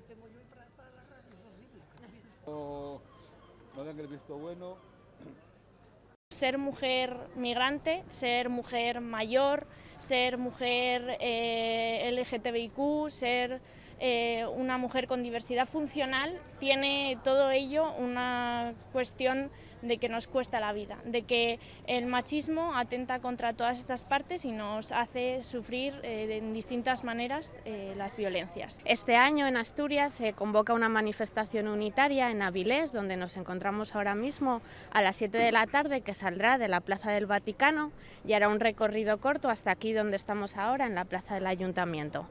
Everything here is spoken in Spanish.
tengo yo para la radio es horrible. No dan el visto bueno. Ser mujer migrante, ser mujer mayor, ser mujer LGTBIQ, ser una mujer con diversidad funcional, tiene todo ello una cuestión de que nos cuesta la vida, de que el machismo atenta contra todas estas partes y nos hace sufrir en distintas maneras las violencias. Este año en Asturias se convoca una manifestación unitaria en Avilés, donde nos encontramos ahora mismo a las 7 de la tarde, que saldrá de la Plaza del Vaticano y hará un recorrido corto hasta aquí donde estamos ahora, en la Plaza del Ayuntamiento.